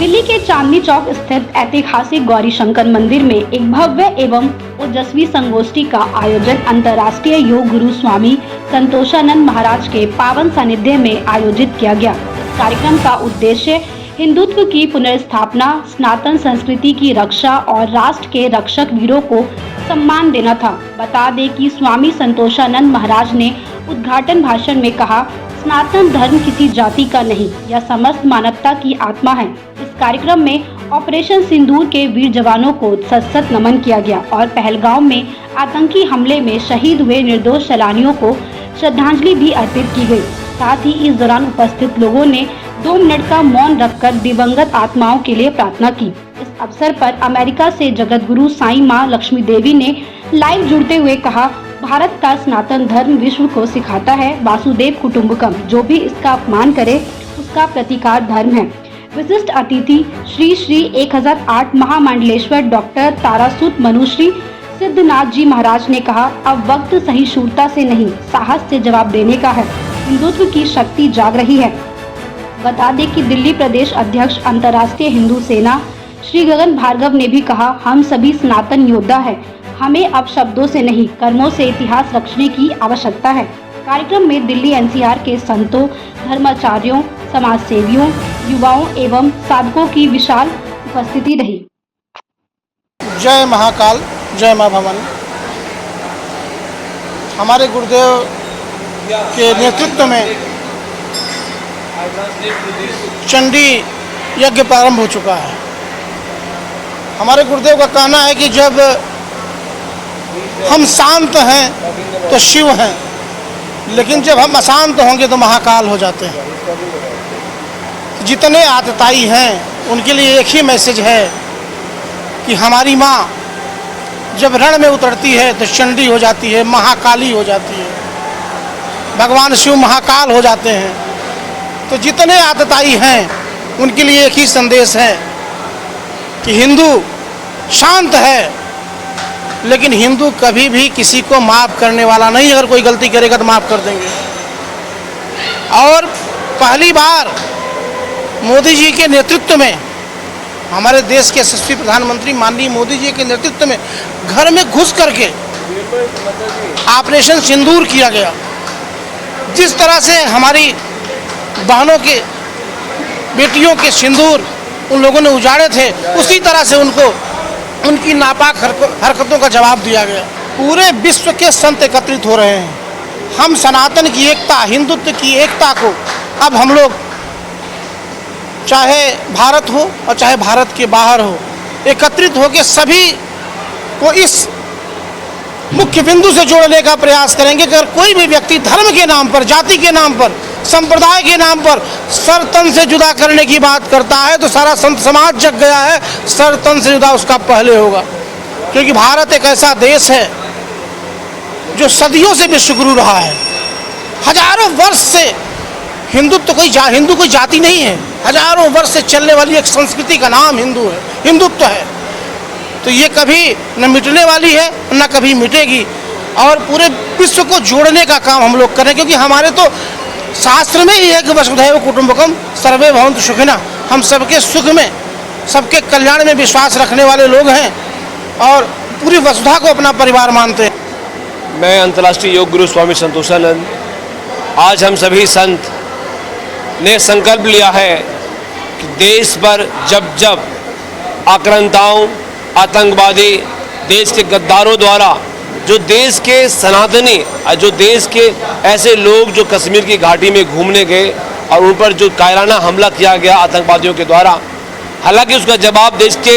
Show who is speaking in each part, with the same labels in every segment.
Speaker 1: दिल्ली के चांदनी चौक स्थित ऐतिहासिक गौरी शंकर मंदिर में एक भव्य एवं ओजस्वी संगोष्ठी का आयोजन अंतर्राष्ट्रीय योग गुरु स्वामी संतोषानंद महाराज के पावन सानिध्य में आयोजित किया गया। इस कार्यक्रम का उद्देश्य हिंदुत्व की पुनर्स्थापना, सनातन संस्कृति की रक्षा और राष्ट्र के रक्षक वीरों को सम्मान देना था। बता दें कि स्वामी संतोषानंद महाराज ने उद्घाटन भाषण में कहा, सनातन धर्म किसी जाति का नहीं, यह समस्त मानवता की आत्मा है। इस कार्यक्रम में ऑपरेशन सिंदूर के वीर जवानों को सशक्त नमन किया गया और पहलगाम में आतंकी हमले में शहीद हुए निर्दोष सैलानियों को श्रद्धांजलि भी अर्पित की गई। साथ ही इस दौरान उपस्थित लोगों ने 2 मिनट का मौन रखकर दिवंगत आत्माओं के लिए प्रार्थना की। इस अवसर पर अमेरिका से जगत गुरु साईं मां लक्ष्मी देवी ने लाइव जुड़ते हुए कहा, भारत का सनातन धर्म विश्व को सिखाता है वासुदेव कुटुंबकम, जो भी इसका अपमान करे उसका प्रतिकार धर्म है। विशिष्ट अतिथि श्री श्री 1008 महामंडलेश्वर डॉक्टर तारासुत मनुश्री सिद्धनाथ जी महाराज ने कहा, अब वक्त सहिष्णुता से नहीं, साहस से जवाब देने का है। हिंदुत्व की शक्ति जाग रही है। बता दें कि दिल्ली प्रदेश अध्यक्ष अंतर्राष्ट्रीय हिंदू सेना श्री गगन भार्गव ने भी कहा, हम सभी सनातन योद्धा है, हमें अब शब्दों से नहीं कर्मों से इतिहास रखने की आवश्यकता है। कार्यक्रम में दिल्ली एनसीआर के संतों, धर्माचार्यों, समाज सेवियों, युवाओं एवं साधकों की विशाल उपस्थिति रही।
Speaker 2: जय महाकाल, जय मां भवानी। हमारे गुरुदेव के नेतृत्व में चंडी यज्ञ प्रारंभ हो चुका है। हमारे गुरुदेव का कहना है कि जब हम शांत हैं तो शिव हैं, लेकिन जब हम अशांत होंगे तो महाकाल हो जाते हैं। जितने आतताई हैं उनके लिए एक ही मैसेज है कि हमारी माँ जब रण में उतरती है तो चंडी हो जाती है, महाकाली हो जाती है, भगवान शिव महाकाल हो जाते हैं। तो जितने आतताई हैं उनके लिए एक ही संदेश है कि हिंदू शांत है, लेकिन हिंदू कभी भी किसी को माफ़ करने वाला नहीं। अगर कोई गलती करेगा तो माफ़ कर देंगे। और पहली बार मोदी जी के नेतृत्व में, हमारे देश के यशस्वी प्रधानमंत्री माननीय मोदी जी के नेतृत्व में घर में घुस करके ऑपरेशन सिंदूर किया गया। जिस तरह से हमारी बहनों के, बेटियों के सिंदूर उन लोगों ने उजाड़े थे, उसी तरह से उनको उनकी नापाक हरकतों का जवाब दिया गया। पूरे विश्व के संत एकत्रित हो रहे हैं। हम सनातन की एकता, हिंदुत्व की एकता को अब हम लोग, चाहे भारत हो और चाहे भारत के बाहर हो, एकत्रित होकर सभी को इस मुख्य बिंदु से जोड़ने का प्रयास करेंगे कि अगर कोई भी व्यक्ति धर्म के नाम पर, जाति के नाम पर, संप्रदाय के नाम पर सर तन से जुदा करने की बात करता है तो सारा संत समाज जग गया है। सर तन से जुदा उसका पहले होगा, क्योंकि भारत एक ऐसा देश है जो सदियों से विश्वगुरु रहा है। हजारों वर्ष से हिंदू कोई जाति नहीं है। हजारों वर्ष से चलने वाली एक संस्कृति का नाम हिंदू है, हिंदुत्व है। तो ये कभी न मिटने वाली है न कभी मिटेगी। और पूरे विश्व को जोड़ने का काम हम लोग करें, क्योंकि हमारे तो शास्त्र में ही है कि वसुधैव कुटुंबकम सर्वे भवन्तु सुखिनः। हम सबके सुख में, सबके कल्याण में विश्वास रखने वाले लोग हैं और पूरी वसुधा को अपना परिवार मानते हैं।
Speaker 3: मैं अंतर्राष्ट्रीय योग गुरु स्वामी संतोषानंद, आज हम सभी संत ने संकल्प लिया है कि देश पर जब जब आक्रांताओं, आतंकवादी, देश के गद्दारों द्वारा जो देश के सनातनी, जो देश के ऐसे लोग जो कश्मीर की घाटी में घूमने गए और उन पर जो कायराना हमला किया गया आतंकवादियों के द्वारा, हालांकि उसका जवाब देश के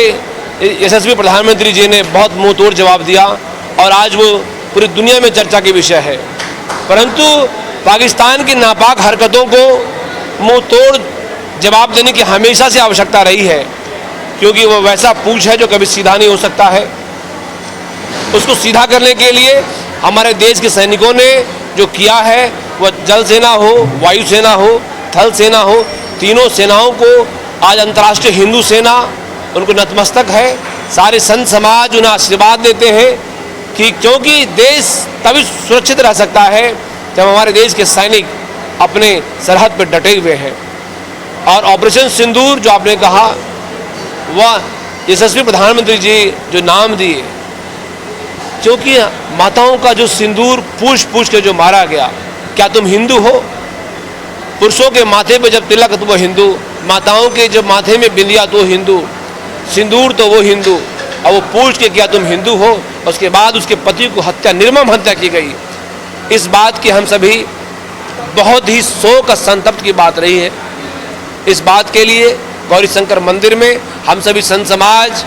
Speaker 3: यशस्वी प्रधानमंत्री जी ने बहुत मुंह तोड़ जवाब दिया और आज वो पूरी दुनिया में चर्चा के विषय है। परंतु पाकिस्तान की नापाक हरकतों को मुंह तोड़ जवाब देने की हमेशा से आवश्यकता रही है, क्योंकि वो वैसा पूंछ है जो कभी सीधा नहीं हो सकता है। उसको सीधा करने के लिए हमारे देश के सैनिकों ने जो किया है, वह जल सेना हो, वायु सेना हो, थल सेना हो, तीनों सेनाओं को आज अंतर्राष्ट्रीय हिंदू सेना उनको नतमस्तक है। सारे संत समाज उन्हें आशीर्वाद देते हैं कि क्योंकि देश तभी सुरक्षित रह सकता है जब हमारे देश के सैनिक अपने सरहद पर डटे हुए हैं। और ऑपरेशन सिंदूर जो आपने कहा, वह यशस्वी प्रधानमंत्री जी जो नाम दिए, क्योंकि माताओं का जो सिंदूर पूछ पूछ के जो मारा गया, क्या तुम हिंदू हो? पुरुषों के माथे पे जब तिलक तो वो हिंदू, माताओं के जब माथे में बिंदिया तो हिंदू, सिंदूर तो वो हिंदू, और वो पूछ के क्या तुम हिंदू हो? उसके बाद उसके पति को हत्या, निर्मम हत्या की गई। इस बात की हम सभी बहुत ही शोक संतप्त की बात रही है। इस बात के लिए गौरी शंकर मंदिर में हम सभी संत समाज,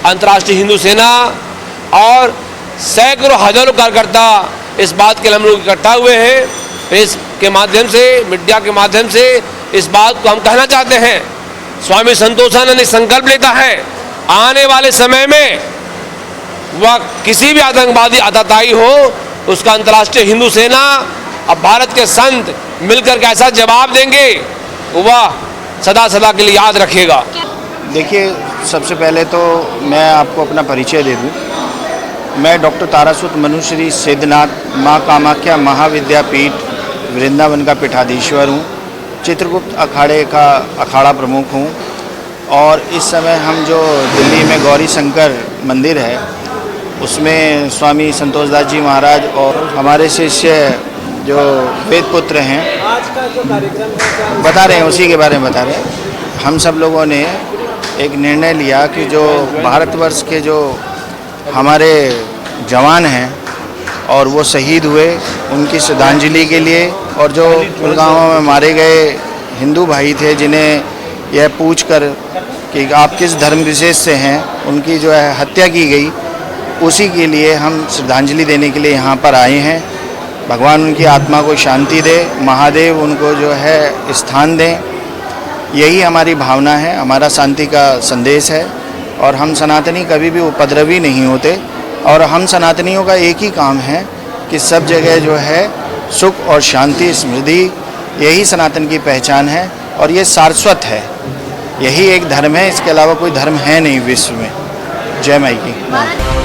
Speaker 3: अंतर्राष्ट्रीय हिंदू सेना और सैकड़ों हजारों कार्यकर्ता इस बात के लिए हम लोग इकट्ठा हुए हैं। प्रेस के माध्यम से, मीडिया के माध्यम से इस बात को हम कहना चाहते हैं, स्वामी संतोषानंद संकल्प लेता है आने वाले समय में वह किसी भी आतंकवादी आतताई हो, उसका अंतर्राष्ट्रीय हिंदू सेना और भारत के संत मिलकर के ऐसा जवाब देंगे, वह सदा सदा के लिए याद रखेगा।
Speaker 4: देखिए, सबसे पहले तो मैं आपको अपना परिचय दे दूं। मैं डॉक्टर तारासुत मनुश्री सिद्धनाथ माँ कामाख्या महाविद्यापीठ वृंदावन का पीठाधीश्वर हूँ। चित्रगुप्त अखाड़े का अखाड़ा प्रमुख हूँ। और इस समय हम जो दिल्ली में गौरी शंकर मंदिर है, उसमें स्वामी संतोषदास जी महाराज और हमारे शिष्य जो वेद पुत्र हैं,
Speaker 5: आज का जो कार्यक्रम है
Speaker 4: बता रहे हैं, उसी के बारे में बता रहे हैं। हम सब लोगों ने एक निर्णय लिया कि जो भारतवर्ष के जो हमारे जवान हैं और वो शहीद हुए, उनकी श्रद्धांजलि के लिए, और जो पुलगामा में मारे गए हिंदू भाई थे जिन्हें यह पूछकर कि आप किस धर्म विशेष से हैं, उनकी जो है हत्या की गई, उसी के लिए हम श्रद्धांजलि देने के लिए यहाँ पर आए हैं। भगवान उनकी आत्मा को शांति दे, महादेव उनको जो है स्थान दें, यही हमारी भावना है, हमारा शांति का संदेश है। और हम सनातनी कभी भी उपद्रवी नहीं होते, और हम सनातनियों का एक ही काम है कि सब जगह जो है सुख और शांति, समृद्धि, यही सनातन की पहचान है और ये शाश्वत है। यही एक धर्म है, इसके अलावा कोई धर्म है नहीं विश्व में। जय माई की।